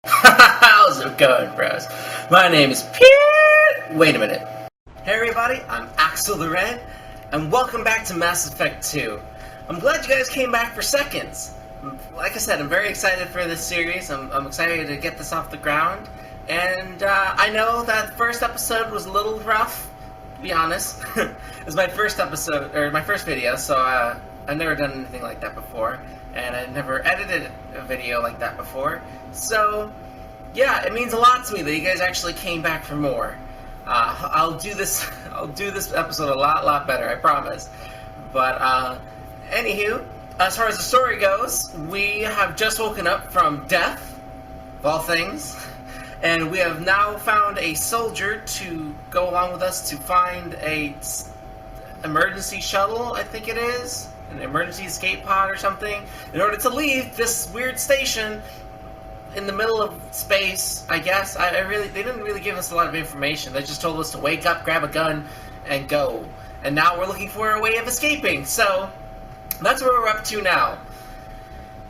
How's it going, bros? My name is Pierre. Wait a minute. Hey everybody, I'm Axel the Red, and welcome back to Mass Effect 2. I'm glad you guys came back for seconds. Like I said, I'm very excited for this series. I'm excited to get this off the ground. And I know that the first episode was a little rough, to be honest. It was my first episode, or my first video, so I've never done anything like that before. And I've never edited a video like that before. So, yeah, it means a lot to me that you guys actually came back for more. I'll do this episode a lot better, I promise. But, anywho, as far as the story goes, we have just woken up from death, of all things, and we have now found a soldier to go along with us to find a emergency shuttle, I think it is, an emergency escape pod or something, in order to leave this weird station in the middle of space, I guess. They didn't really give us a lot of information. They just told us to wake up, grab a gun, and go. And now we're looking for a way of escaping, so that's where we're up to now.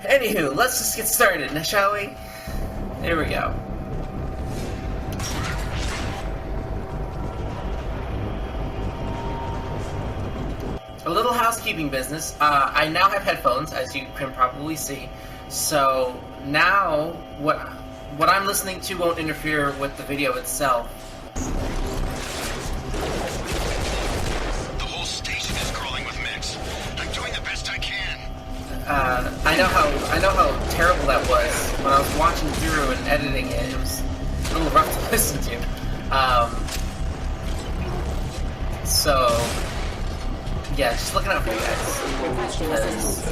Anywho, let's just get started, shall we? There we go. A little housekeeping business. I now have headphones, as you can probably see. So now, what I'm listening to won't interfere with the video itself. The whole station is crawling with mechs. I'm doing the best I can. I know how terrible that was when I was watching through and editing it. It was a little rough to listen to. So yeah, just looking out for you guys, because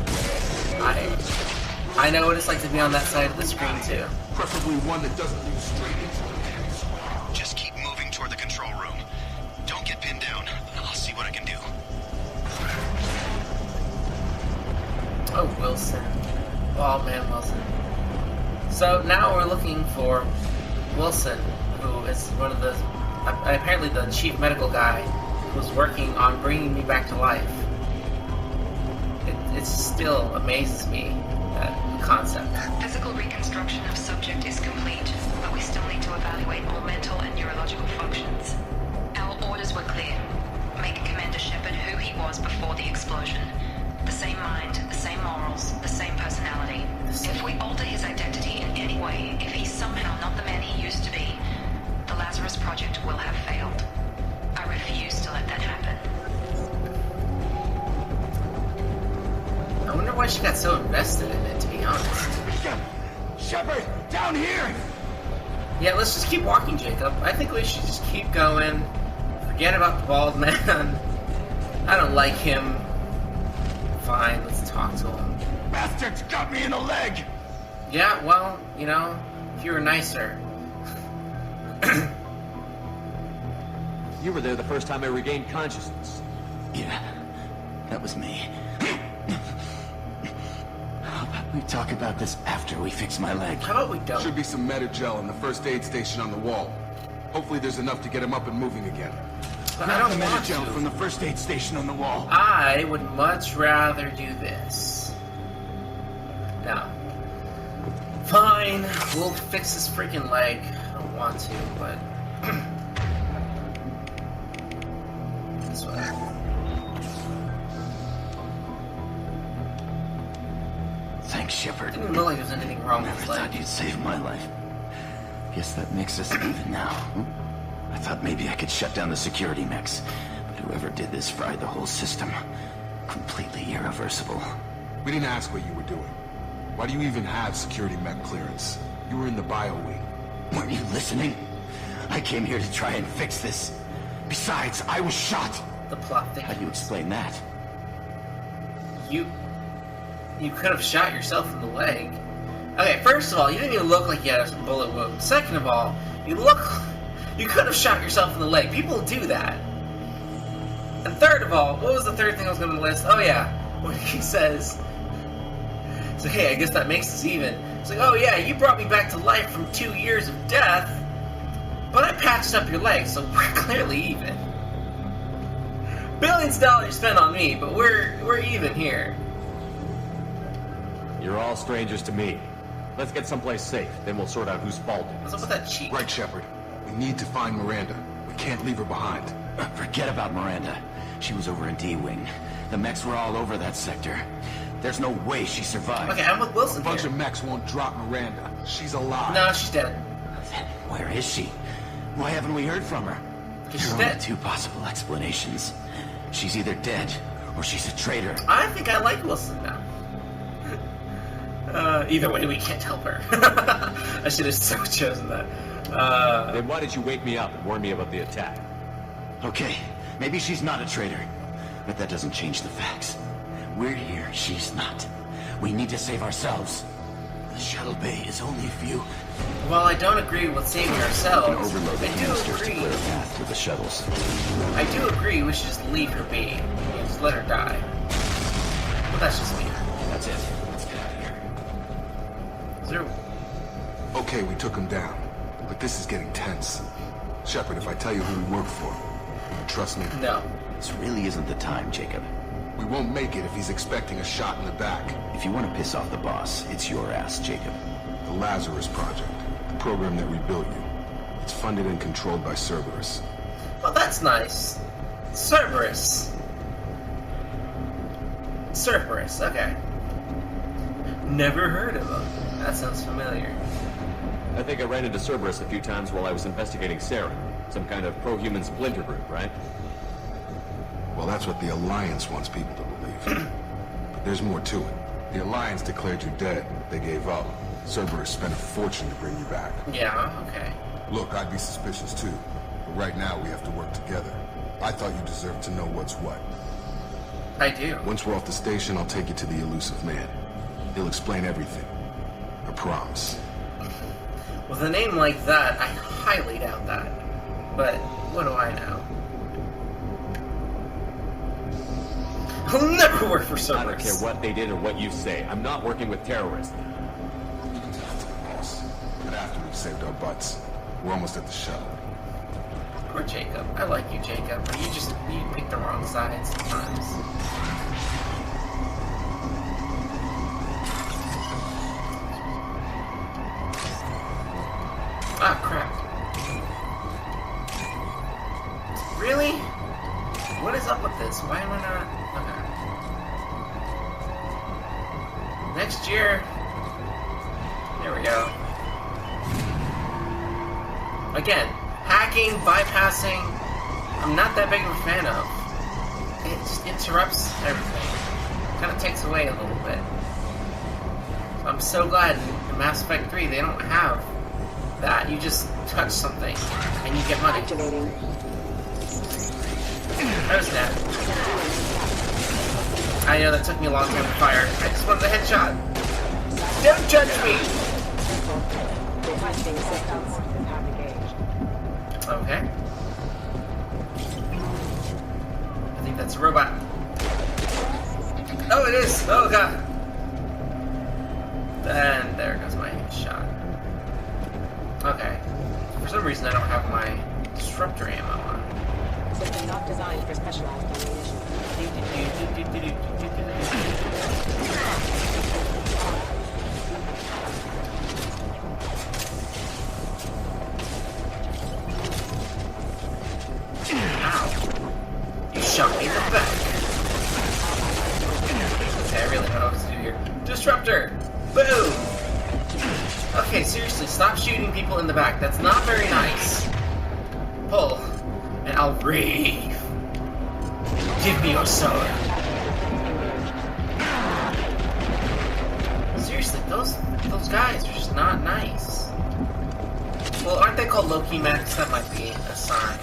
I know what it's like to be on that side of the screen too. Preferably one that doesn't lead straight into the cannons. Just keep moving toward the control room. Don't get pinned down. I'll see what I can do. Oh, Wilson. Oh man, Wilson. So now we're looking for Wilson, who is one of the, apparently the chief medical guy who's working on bringing me back to life. It still amazes me, that concept. Physical reconstruction of subject is complete, but we still need to evaluate all mental and neurological functions. Our orders were clear. Make Commander Shepard who he was before the explosion. The same mind, the same morals, the same personality. If we alter his identity in any way, if he's somehow not the man he used to be, the Lazarus Project will have failed. I refuse to let that happen. I wonder why she got so invested in it, to be honest. Shepard, down here! Yeah, let's just keep walking, Jacob. I think we should just keep going. Forget about the bald man. I don't like him. Fine, let's talk to him. Bastards got me in the leg! Yeah, well, you know, if you were nicer. You were there the first time I regained consciousness. Yeah, that was me. How about we talk about this after we fix my leg? How about we don't? Should be some Metagel in the first aid station on the wall. Hopefully there's enough to get him up and moving again. But I don't the want Metagel to. from the first aid station on the wall. I would much rather do this. Now, fine, we'll fix this freaking leg. I don't want to, but this way. Thanks, Shepard. Didn't look like there was anything wrong with Never his thought leg. you'd save my life. Guess that makes us even now. I thought maybe I could shut down the security mechs, but whoever did this fried the whole system. Completely irreversible. We didn't ask what you were doing. Why do you even have security mech clearance? You were in the bio wing. Weren't you listening? I came here to try and fix this. Besides, I was shot. The plot How do you thickens. explain that? You could have shot yourself in the leg. Okay, first of all, you didn't even look like you had a bullet wound. Second of all, you could have shot yourself in the leg. People do that. And third of all, what was the third thing I was going to list? Oh yeah, when he says, so hey, I guess that makes us even. It's like, oh yeah, you brought me back to life from 2 years of death, but I patched up your leg, so we're clearly even. Billions of dollars spent on me, but we're even here. You're all strangers to me. Let's get someplace safe, then we'll sort out whose fault it What's is. up with that cheat? Right, Shepard. We need to find Miranda. We can't leave her behind. Forget about Miranda. She was over in D-Wing. The mechs were all over that sector. There's no way she survived. Okay, I'm with Wilson A bunch here. of mechs won't drop Miranda. She's alive. No, she's dead. Then where is she? Why haven't we heard from her? She's There are only dead. two possible explanations. She's either dead, or she's a traitor. I think I like Wilson now. Either way, we can't help her. I should have so chosen that. Then why did you wake me up and warn me about the attack? Okay, maybe she's not a traitor. But that doesn't change the facts. We're here, she's not. We need to save ourselves. The shuttle bay is only a few. While I don't agree with saving ourselves, Overload the I do canisters to agree. clear a path to the shuttles. I do agree we should just leave her be. And just let her die. But that's just me. That's it. Let's get out of here. Is there... Okay, we took him down. But this is getting tense. Shepard, if I tell you who we work for, you trust me? No. This really isn't the time, Jacob. We won't make it if he's expecting a shot in the back. If you want to piss off the boss, it's your ass, Jacob. The Lazarus Project, the program that rebuilt you. It's funded and controlled by Cerberus. Well, that's nice. Cerberus. Cerberus, okay. Never heard of him. That sounds familiar. I think I ran into Cerberus a few times while I was investigating Sarah. Some kind of pro-human splinter group, right? Well, that's what the Alliance wants people to believe. But there's more to it. The Alliance declared you dead. They gave up. Cerberus spent a fortune to bring you back. Yeah, okay. Look, I'd be suspicious too. But right now, we have to work together. I thought you deserved to know what's what. I do. Once we're off the station, I'll take you to the elusive man. He'll explain everything. I promise. With a name like that, I highly doubt that. But what do I know? I'll never work for I don't care Cerberus. what they did or what you say. I'm not working with terrorists. You can tell it to the boss. But after we've saved our butts, we're almost at the shuttle. Poor Jacob. I like you, Jacob. But you pick the wrong side sometimes. Ah, crap. Really? What is up with this? Why am I not... Okay. Next year... There we go. Again, hacking, bypassing, I'm not that big of a fan of. It just interrupts everything. Kind of takes away a little bit. So I'm so glad in Mass Effect 3 they don't have that. You just touch something and you get money. Activating. That was that. I know that took me a long time to fire. I just wanted a headshot. Don't judge me! Requesting systems. Have engaged. Okay. I think that's a robot. Oh, it is! Oh, God! And there goes my shot. Okay. For some reason, I don't have my disruptor ammo on. System not designed for specialized ammunition. Ow! You shot me in the back. Okay, I really don't know what to do here. Disruptor! Boom! Okay, seriously, stop shooting people in the back. That's not very nice. Pull, and I'll reave. Give me your sword. Seriously, those guys are just not nice. Well, aren't they called Loki mechs? That might be a sign.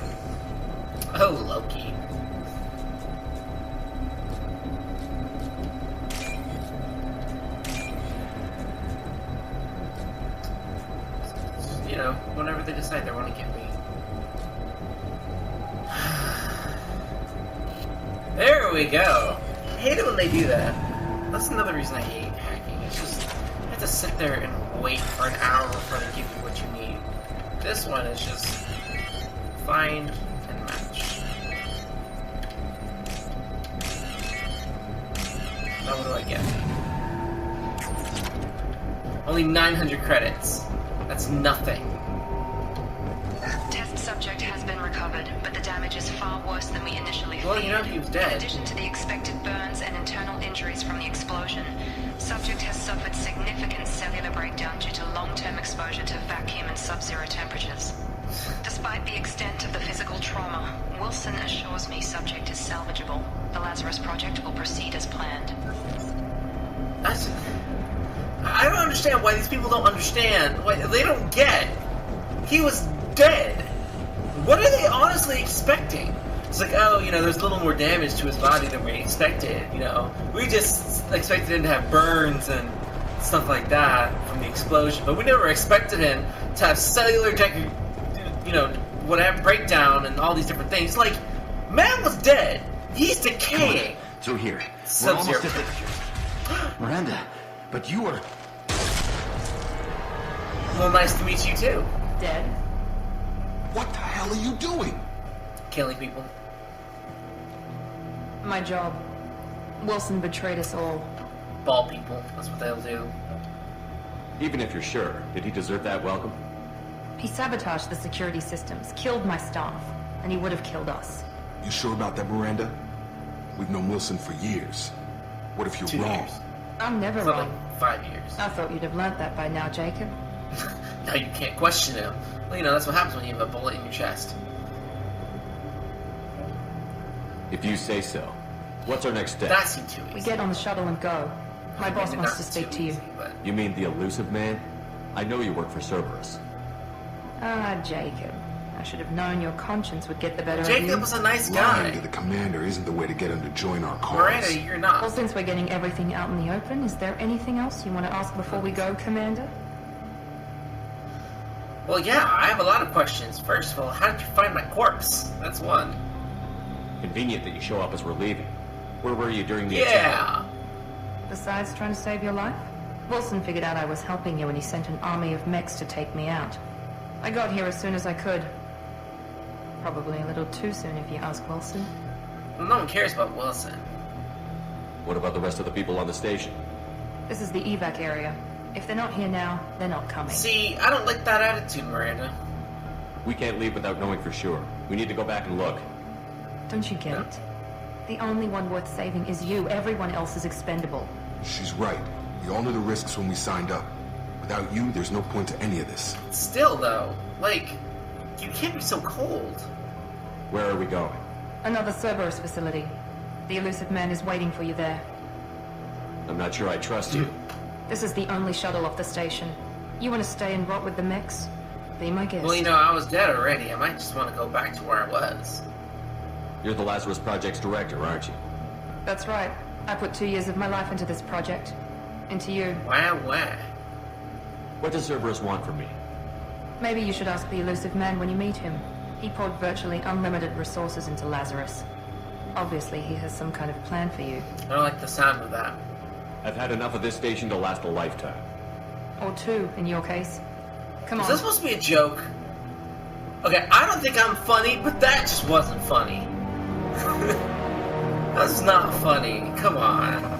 Oh, Loki. You know, whenever they decide they want to get me. There we go. I hate it when they do that. That's another reason I hate hacking. It's just, you have to sit there and wait for an hour before they give you what you need. This one is just find and match. Now what do I get? Only 900 credits. That's nothing. Test subject has been recovered, but the damage is far worse than we initially feared. Well, you know he was dead. In addition to the expected burns and internal injuries from the explosion, subject has suffered significant cellular breakdown due to long-term exposure to vacuum and sub-zero temperatures. Despite the extent of the physical trauma, Wilson assures me subject is salvageable. The Lazarus Project will proceed as planned. I don't understand why these people don't understand. Why they don't get. He was dead. What are they honestly expecting? It's like, oh, you know, there's a little more damage to his body than we expected. You know, we just expected him to have burns and stuff like that from the explosion, but we never expected him to have cellular, whatever breakdown and all these different things. Like, man was dead. He's decaying. Through here. We're Sub-Zero. almost at the... Miranda, but you are... Well, nice to meet you too. Dead? What the hell are you doing? Killing people. My job. Wilson betrayed us all. Ball people. That's what they'll do. Even if you're sure, did he deserve that welcome? He sabotaged the security systems, killed my staff, and he would have killed us. You sure about that, Miranda? We've known Wilson for years. What if you're 2 wrong? years. I'm never It's not wrong. like 5 years. I thought you'd have learnt that by now, Jacob. Now you can't question him. Well, you know, that's what happens when you have a bullet in your chest. If you say so. What's our next step? That seemed too easy. We get on the shuttle and go. My boss Maybe wants not to speak too to you. easy, but- You mean the elusive man? I know you work for Cerberus. Ah, Jacob. I should have known your conscience would get the better of Jacob you. was a nice Lying to guy. the commander isn't the way to get him to join our cause. Miranda, you're not. Well, since we're getting everything out in the open, is there anything else you want to ask before we go, Commander? Well, yeah, I have a lot of questions. First of all, how did you find my corpse? That's one. Convenient that you show up as we're leaving. Where were you during the attack? Yeah. Besides trying to save your life? Wilson figured out I was helping you and he sent an army of mechs to take me out. I got here as soon as I could. Probably a little too soon if you ask Wilson. Well, no one cares about Wilson. What about the rest of the people on the station? This is the evac area. If they're not here now, they're not coming. See, I don't like that attitude, Miranda. We can't leave without knowing for sure. We need to go back and look. Don't you get it? The only one worth saving is you. Everyone else is expendable. She's right. We all knew the risks when we signed up. Without you, there's no point to any of this. Still, though, like, you can't be so cold. Where are we going? Another Cerberus facility. The elusive man is waiting for you there. I'm not sure I trust you. This is the only shuttle off the station. You want to stay and rot with the mechs? Be my guest. Well, you know, I was dead already. I might just want to go back to where I was. You're the Lazarus Project's director, aren't you? That's right. I put 2 years of my life into this project. Into you. Wah, wah. What does Cerberus want from me? Maybe you should ask the elusive man when you meet him. He poured virtually unlimited resources into Lazarus. Obviously, he has some kind of plan for you. I don't like the sound of that. I've had enough of this station to last a lifetime. Or 2, in your case. Come Is on. this supposed to be a joke? Okay, I don't think I'm funny, but that just wasn't funny. That's not funny. Come on.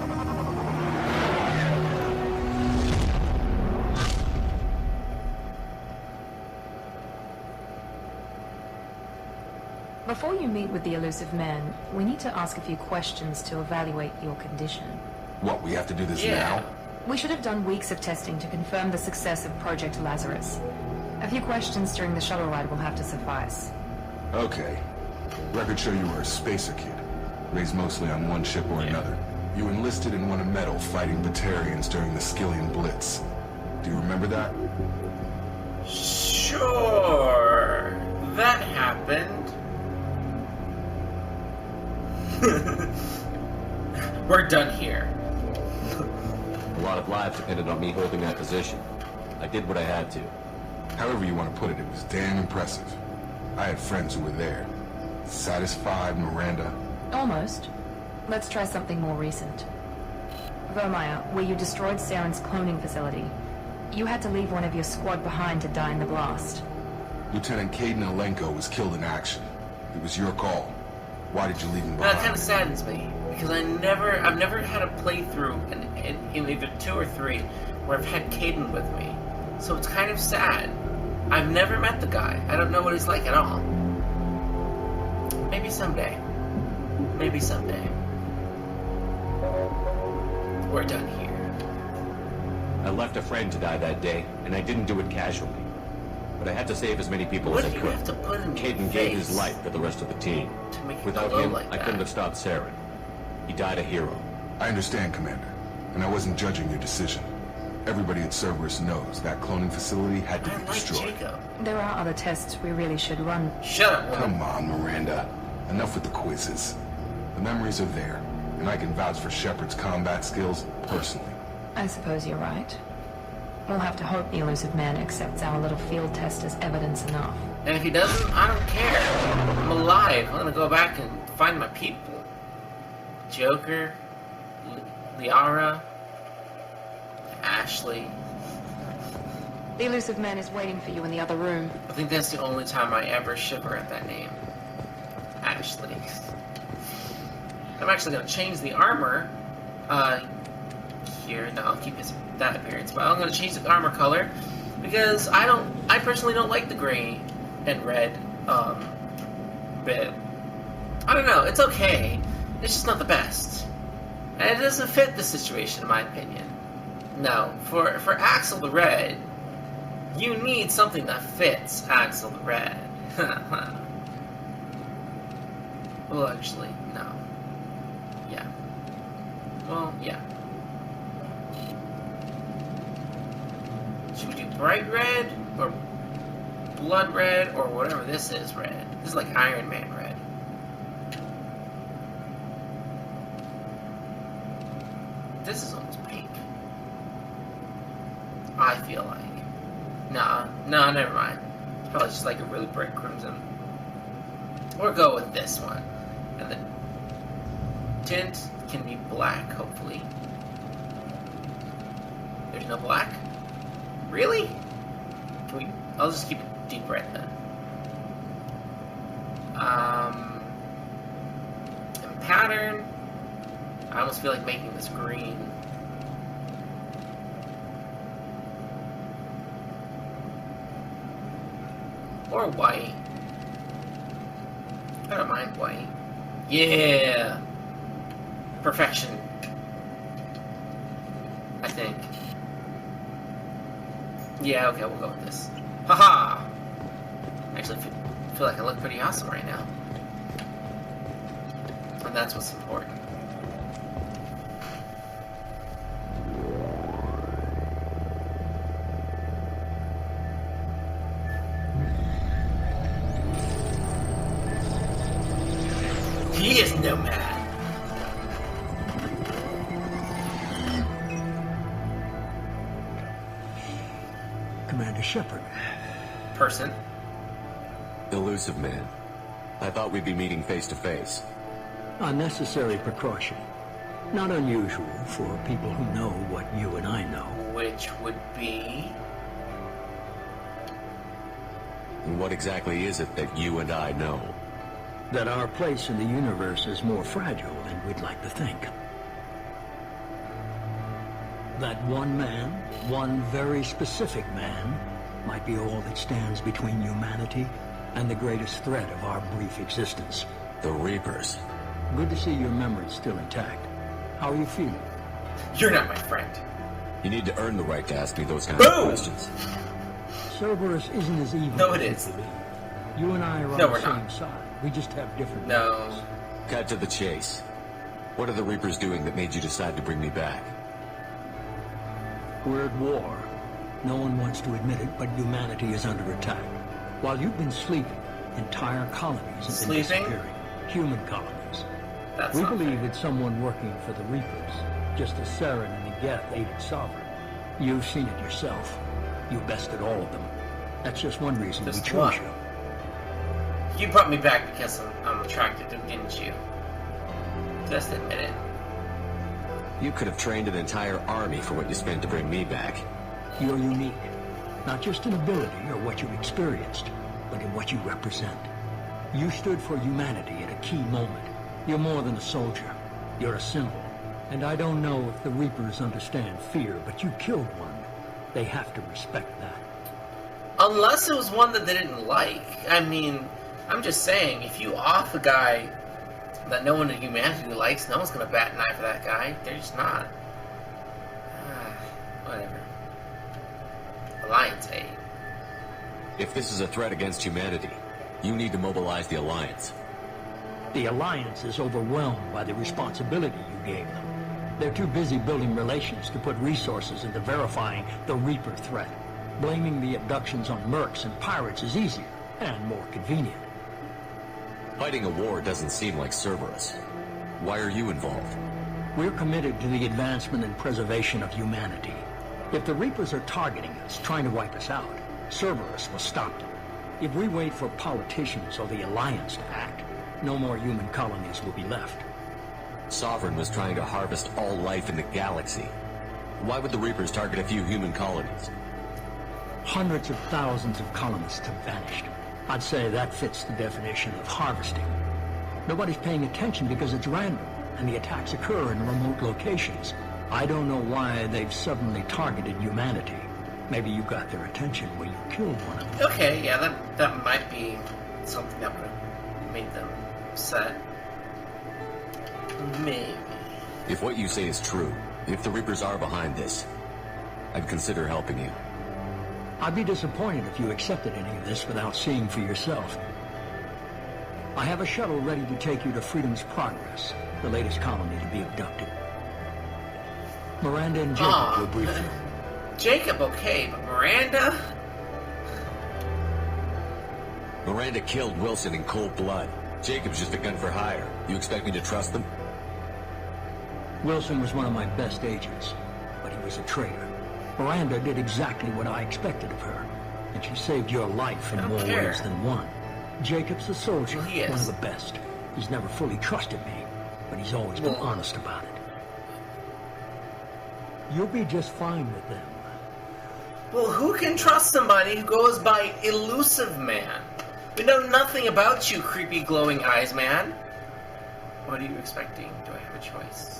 Before you meet with the elusive man, we need to ask a few questions to evaluate your condition. What, we have to do this Yeah. now? We should have done weeks of testing to confirm the success of Project Lazarus. A few questions during the shuttle ride will have to suffice. Okay. Records show you were a spacer kid. Raised mostly on one ship or another. You enlisted and won a medal fighting Batarians during the Skillian Blitz. Do you remember that? Sure. That happened. We're done here. A lot of lives depended on me holding that position. I did what I had to. However you want to put it, it was damn impressive. I had friends who were there. Satisfied, Miranda? Almost. Let's try something more recent. Vermeer, where you destroyed Saren's cloning facility. You had to leave one of your squad behind to die in the blast. Lieutenant Caden Alenko was killed in action. It was your call. Why did you leave him That kind behind? of saddens me because I've never had a playthrough in either 2 or 3 where I've had Caden with me. So it's kind of sad. I've never met the guy. I don't know what he's like at all. Maybe someday. Maybe someday. We're done here. I left a friend to die that day, and I didn't do it casually. But I had to save as many people What as I did you could. have to put in your Caden gave his face life for the rest of the team. to make it Without glow him, like I that? couldn't have stopped Saren. He died a hero. I understand, Commander. And I wasn't judging your decision. Everybody at Cerberus knows that cloning facility had to I be like destroyed. Jacob. There are other tests we really should run. Shut up, woman. Come on, Miranda. Enough with the quizzes. The memories are there, and I can vouch for Shepard's combat skills personally. I suppose you're right. We'll have to hope the Elusive Man accepts our little field test as evidence enough. And if he doesn't, I don't care. I'm alive. I'm gonna go back and find my people. Joker, Liara, Ashley. The Elusive Man is waiting for you in the other room. I think that's the only time I ever shiver at that name. Ashley. I'm actually gonna change the armor. Here, no, I'll keep that appearance, but I'm gonna change the armor color because I personally don't like the gray and red bit. I don't know, it's okay. It's just not the best. And it doesn't fit the situation, in my opinion. No, for Axel the Red, you need something that fits Axel the Red. Well, actually, no. Yeah. Well, yeah. Should we do bright red, or blood red, or whatever this is red? This is like Iron Man red. This is almost pink. I feel like. No, never mind. It's probably just like a really bright crimson. Or go with this one. And the tint can be black, hopefully. There's no black? Really? Can we... I'll just keep it deep red then. And pattern... I almost feel like making this green. Or white. I don't mind white. Yeah! Perfection. I think. Yeah, okay, we'll go with this. Haha! Actually, I feel like I look pretty awesome right now. And that's what's important. He is Nomad. Commander Shepard. Person. Elusive Man. I thought we'd be meeting face to face. Unnecessary precaution. Not unusual for people who know what you and I know. Which would be... And what exactly is it that you and I know? That our place in the universe is more fragile than we'd like to think. That one man, one very specific man, might be all that stands between humanity and the greatest threat of our brief existence. The Reapers. Good to see your memory's still intact. How are you feeling? You're not my friend. You need to earn the right to ask me those kinds of Boom! questions. Cerberus isn't as evil No, it as is. you believe. You and I are No, on we're the same not. side. We just have different No. methods. Cut to the chase. What are the Reapers doing that made you decide to bring me back? We're at war. No one wants to admit it, but humanity is under attack. While you've been sleeping, entire colonies have been Sleeping? disappearing. Human colonies. That's We not believe fair. it's someone working for the Reapers, just as Saren and the Geth aided Sovereign. You've seen it yourself. You bested all of them. That's just one reason we Just chose one. you. You brought me back because I'm attracted to him, didn't you? Just admit it. You could have trained an entire army for what you spent to bring me back. You're unique, not just in ability or what you've experienced, but in what you represent. You stood for humanity at a key moment. You're more than a soldier. You're a symbol. And I don't know if the Reapers understand fear, but you killed one. They have to respect that. Unless it was one that they didn't like. I mean, I'm just saying, if you off a guy that no one in humanity likes, no one's gonna bat an eye for that guy. They're just not. Whatever. Alliance aid. If this is a threat against humanity, you need to mobilize the Alliance. The Alliance is overwhelmed by the responsibility you gave them. They're too busy building relations to put resources into verifying the Reaper threat. Blaming the abductions on mercs and pirates is easier and more convenient. Fighting a war doesn't seem like Cerberus. Why are you involved? We're committed to the advancement and preservation of humanity. If the Reapers are targeting us, trying to wipe us out, Cerberus will stop them. If we wait for politicians or the Alliance to act, no more human colonies will be left. Sovereign was trying to harvest all life in the galaxy. Why would the Reapers target a few human colonies? Hundreds of thousands of colonists have vanished. I'd say that fits the definition of harvesting. Nobody's paying attention because it's random, and the attacks occur in remote locations. I don't know why they've suddenly targeted humanity. Maybe you got their attention when you killed one of them. Okay, yeah, that might be something that would have made them upset. Maybe. If what you say is true, if the Reapers are behind this, I'd consider helping you. I'd be disappointed if you accepted any of this without seeing for yourself. I have a shuttle ready to take you to Freedom's Progress, the latest colony to be abducted. Miranda and Jacob will brief you. Jacob, okay, but Miranda? Miranda killed Wilson in cold blood. Jacob's just a gun for hire. You expect me to trust them? Wilson was one of my best agents, but he was a traitor. Miranda did exactly what I expected of her, and she saved your life in more ways than one. Jacob's a soldier, one of the best. He's never fully trusted me, but he's always been honest about it. You'll be just fine with them. Well, who can trust somebody who goes by Elusive Man? We know nothing about you, creepy glowing eyes man. What are you expecting? Do I have a choice?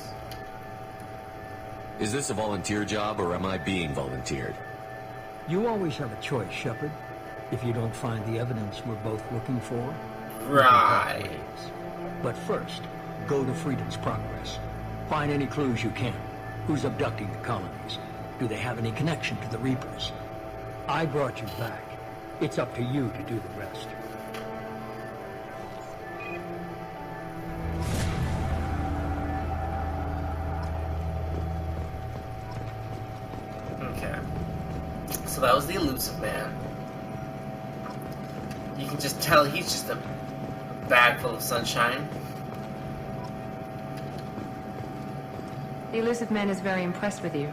Is this a volunteer job, or am I being volunteered? You always have a choice, Shepard. If you don't find the evidence we're both looking for, right. But first, go to Freedom's Progress. Find any clues you can. Who's abducting the colonies? Do they have any connection to the Reapers? I brought you back. It's up to you to do the rest. Okay. So that was the Elusive Man. You can just tell he's just a bag full of sunshine. The Elusive Man is very impressed with you.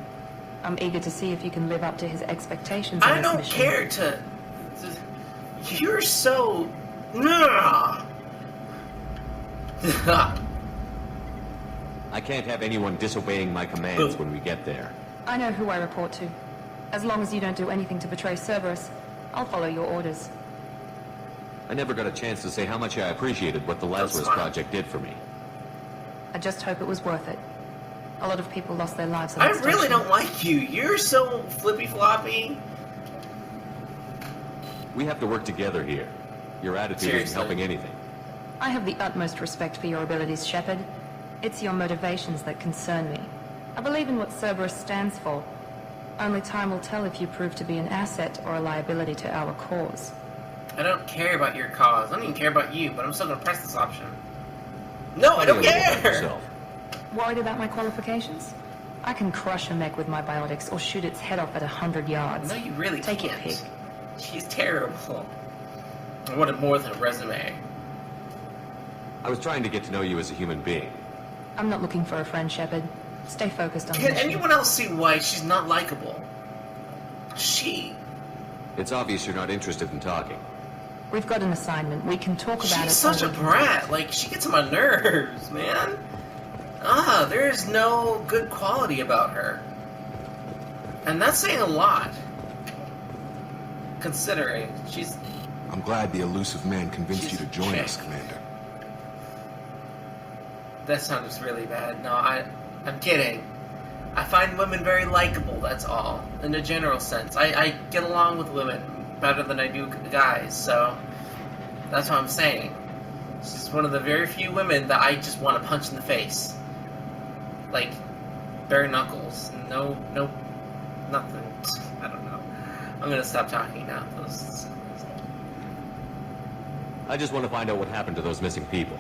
I'm eager to see if you can live up to his expectations on I this don't mission. care to... You're so... I can't have anyone disobeying my commands when we get there. I know who I report to. As long as you don't do anything to betray Cerberus, I'll follow your orders. I never got a chance to say how much I appreciated what the Lazarus Project did for me. I just hope it was worth it. A lot of people lost their lives at I that really station. don't like you. You're so flippy-floppy. We have to work together here. Your attitude isn't helping anything. I have the utmost respect for your abilities, Shepard. It's your motivations that concern me. I believe in what Cerberus stands for. Only time will tell if you prove to be an asset or a liability to our cause. I don't care about your cause. I don't even care about you, but I'm still gonna press this option. No, I don't care! Worried about my qualifications? I can crush a mech with my biotics or shoot its head off at 100 yards. No, you really Take can't. your pick. She's terrible. I wanted more than a resume. I was trying to get to know you as a human being. I'm not looking for a friend, Shepard. Stay focused on the Can mission. anyone else see why she's not likable? It's obvious you're not interested in talking. We've got an assignment. We can talk about it. She's such a brat. Like, she gets on my nerves, man. There's no good quality about her. And that's saying a lot. Considering she's... I'm glad the Elusive Man convinced you to join us, Commander. That sounds really bad. No, I'm kidding. I find women very likable, that's all, in a general sense. I get along with women better than I do guys, so that's what I'm saying. She's one of the very few women that I just want to punch in the face. Like, bare knuckles. No, nothing. I don't know. I'm gonna stop talking now. I just want to find out what happened to those missing people.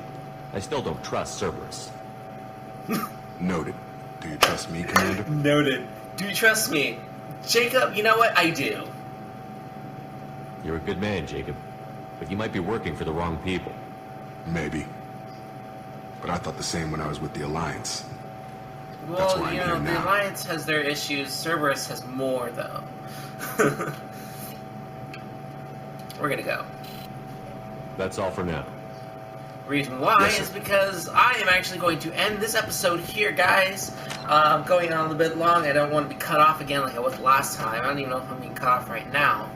I still don't trust Cerberus. Noted. Do you trust me, Commander? Noted. Do you trust me? Jacob, you know what? I do. You're a good man, Jacob. But you might be working for the wrong people. Maybe. But I thought the same when I was with the Alliance. Well, That's why I'm you here know, the now. Alliance has their issues. Cerberus has more, though. We're gonna go. That's all for now. Reason why Yes, sir. is because I am actually going to end this episode here, guys. I'm going on a little bit long. I don't want to be cut off again like I was last time. I don't even know if I'm being cut off right now.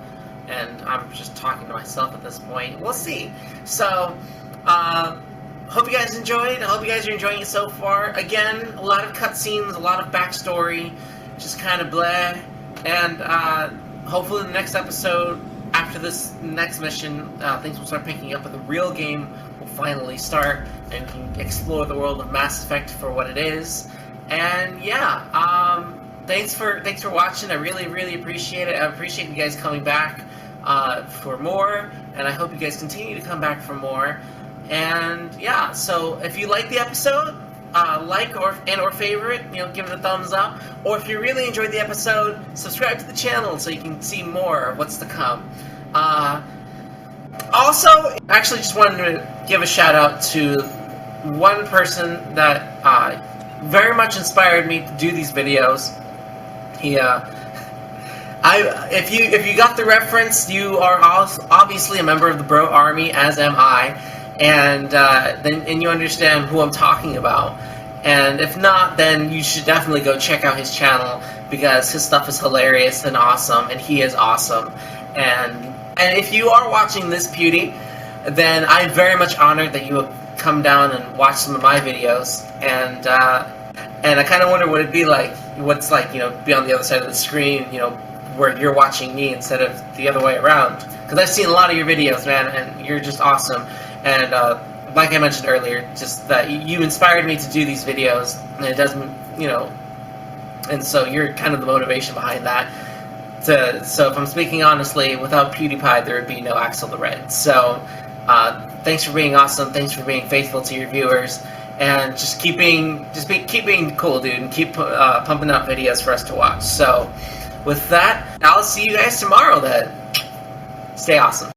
And I'm just talking to myself at this point. We'll see. So, hope you guys enjoyed. I hope you guys are enjoying it so far. Again, a lot of cutscenes, a lot of backstory, just kind of blah. And hopefully the next episode, after this next mission, things will start picking up, and the real game will finally start, and we can explore the world of Mass Effect for what it is. And yeah, thanks for watching. I really appreciate it. I appreciate you guys coming back for more, and I hope you guys continue to come back for more. And yeah, so if you like the episode, like or favorite, give it a thumbs up. Or if you really enjoyed the episode, subscribe to the channel so you can see more of what's to come. Also, actually just wanted to give a shout out to one person that very much inspired me to do these videos. He, if you got the reference, you are obviously a member of the Bro Army, as am I, and you understand who I'm talking about. And if not, then you should definitely go check out his channel, because his stuff is hilarious and awesome, and he is awesome. And if you are watching this, Pewdie, then I'm very much honored that you have come down and watched some of my videos. And I kind of wonder what it'd be like, what's like, be on the other side of the screen, where you're watching me instead of the other way around. Because I've seen a lot of your videos, man, and you're just awesome. And like I mentioned earlier, just that you inspired me to do these videos, and it doesn't, and so you're kind of the motivation behind that. So if I'm speaking honestly, without PewDiePie, there would be no Axel the Red. So thanks for being awesome. Thanks for being faithful to your viewers, and keep being cool, dude, and keep pumping out videos for us to watch. So with that, I'll see you guys tomorrow. Then stay awesome.